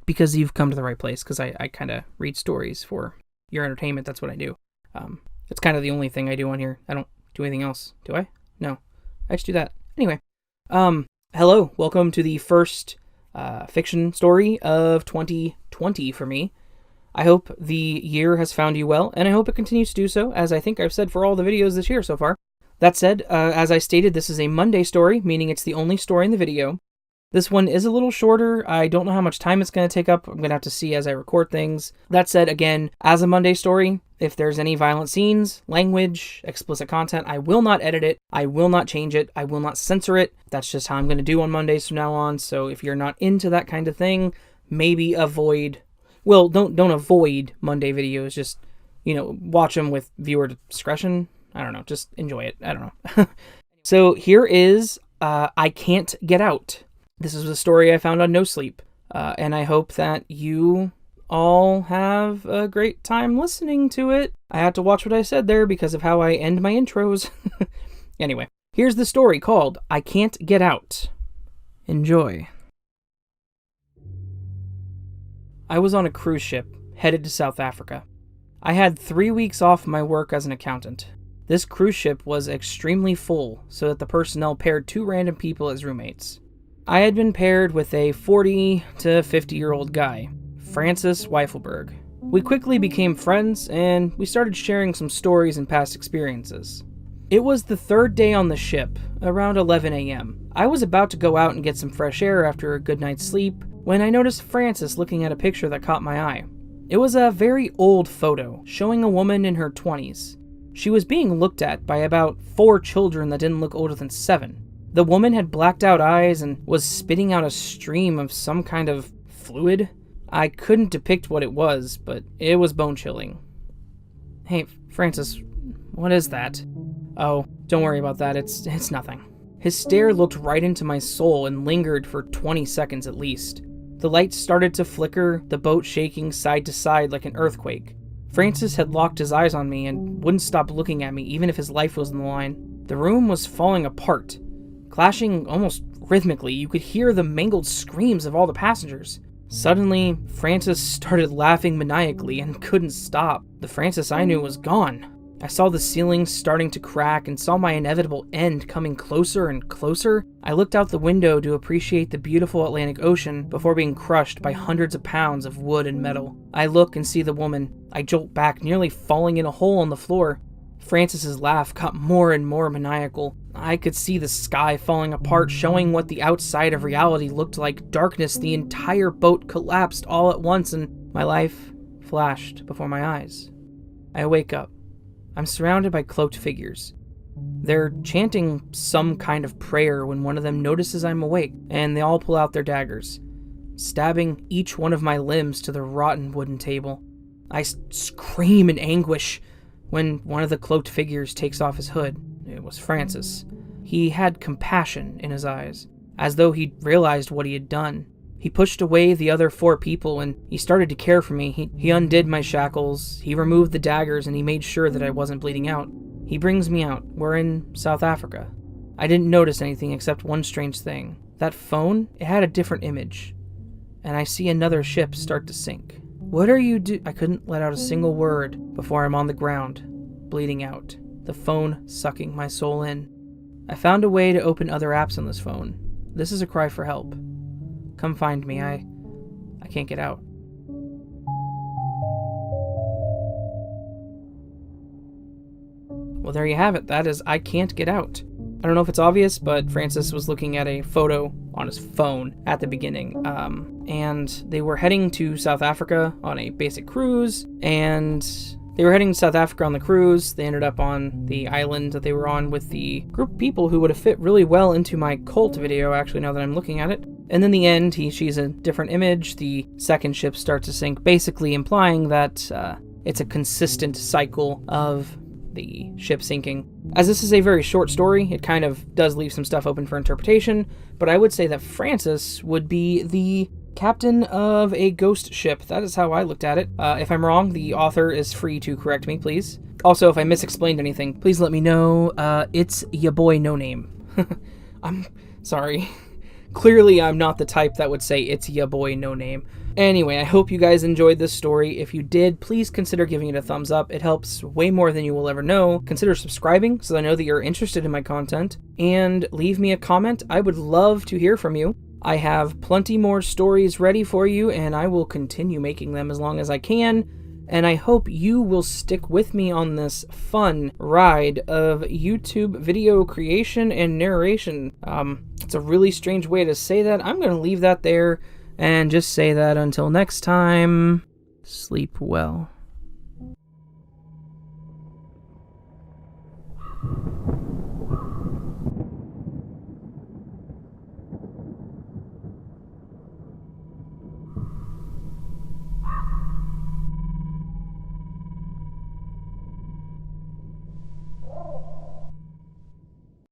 because you've come to the right place, because I kind of read stories for your entertainment. That's what I do. It's kind of the only thing I do on here. I don't do anything else. Do I? No. I just do that. Anyway. Hello. Welcome to the first fiction story of 2020 for me. I hope the year has found you well, and I hope it continues to do so, as I think I've said for all the videos this year so far. That said, as I stated, this is a Monday story, meaning it's the only story in the video. This one is a little shorter. I don't know how much time it's going to take up. I'm going to have to see as I record things. That said, again, as a Monday story, if there's any violent scenes, language, explicit content, I will not edit it. I will not change it. I will not censor it. That's just how I'm going to do on Mondays from now on. So if you're not into that kind of thing, maybe avoid... Well, don't avoid Monday videos. Just, watch them with viewer discretion. I don't know. Just enjoy it. I don't know. So here is I Can't Get Out. This is a story I found on No Sleep, and I hope that you all have a great time listening to it. I had to watch what I said there because of how I end my intros. Anyway, here's the story called I Can't Get Out. Enjoy. I was on a cruise ship, headed to South Africa. I had 3 weeks off my work as an accountant. This cruise ship was extremely full, so that the personnel paired 2 random people as roommates. I had been paired with a 40 to 50-year-old guy, Francis Weifelberg. We quickly became friends, and we started sharing some stories and past experiences. It was the 3rd day on the ship, around 11 a.m. I was about to go out and get some fresh air after a good night's sleep, when I noticed Francis looking at a picture that caught my eye. It was a very old photo, showing a woman in her 20s. She was being looked at by about 4 children that didn't look older than 7. The woman had blacked out eyes and was spitting out a stream of some kind of fluid. I couldn't depict what it was, but it was bone-chilling. Hey, Francis, what is that? Oh, don't worry about that, it's nothing. His stare looked right into my soul and lingered for 20 seconds at least. The lights started to flicker, the boat shaking side to side like an earthquake. Francis had locked his eyes on me and wouldn't stop looking at me even if his life was on the line. The room was falling apart. Clashing almost rhythmically, you could hear the mangled screams of all the passengers. Suddenly, Francis started laughing maniacally and couldn't stop. The Francis I knew was gone. I saw the ceiling starting to crack and saw my inevitable end coming closer and closer. I looked out the window to appreciate the beautiful Atlantic Ocean before being crushed by hundreds of pounds of wood and metal. I look and see the woman. I jolt back, nearly falling in a hole on the floor. Francis's laugh got more and more maniacal. I could see the sky falling apart, showing what the outside of reality looked like. Darkness, the entire boat collapsed all at once, and my life flashed before my eyes. I wake up. I'm surrounded by cloaked figures. They're chanting some kind of prayer when one of them notices I'm awake, and they all pull out their daggers, stabbing each one of my limbs to the rotten wooden table. I scream in anguish when one of the cloaked figures takes off his hood. It was Francis. He had compassion in his eyes, as though he'd realized what he had done. He pushed away the other 4 people and he started to care for me. He undid my shackles, he removed the daggers, and he made sure that I wasn't bleeding out. He brings me out. We're in South Africa. I didn't notice anything except one strange thing. That phone, it had a different image. And I see another ship start to sink. What are you I couldn't let out a single word before I'm on the ground, bleeding out. The phone sucking my soul in. I found a way to open other apps on this phone. This is a cry for help. Come find me. I can't get out. Well, there you have it. That is I Can't Get Out. I don't know if it's obvious, but Francis was looking at a photo on his phone at the beginning. And they were heading to South Africa on a basic cruise, and they were heading to South Africa on the cruise. They ended up on the island that they were on with the group of people who would have fit really well into my cult video, actually, now that I'm looking at it. And in the end, she's a different image. The second ship starts to sink, basically implying that it's a consistent cycle of the ship sinking. As this is a very short story, it kind of does leave some stuff open for interpretation, but I would say that Francis would be the captain of a ghost ship. That is how I looked at it. If I'm wrong, the author is free to correct me, please. Also, if I misexplained anything, please let me know. Itsyaboinoname. I'm sorry. Clearly, I'm not the type that would say itsyaboinoname. Anyway, I hope you guys enjoyed this story. If you did, please consider giving it a thumbs up. It helps way more than you will ever know. Consider subscribing so I know that you're interested in my content. And leave me a comment. I would love to hear from you. I have plenty more stories ready for you, and I will continue making them as long as I can. And I hope you will stick with me on this fun ride of YouTube video creation and narration. It's a really strange way to say that. I'm going to leave that there and just say that until next time, sleep well.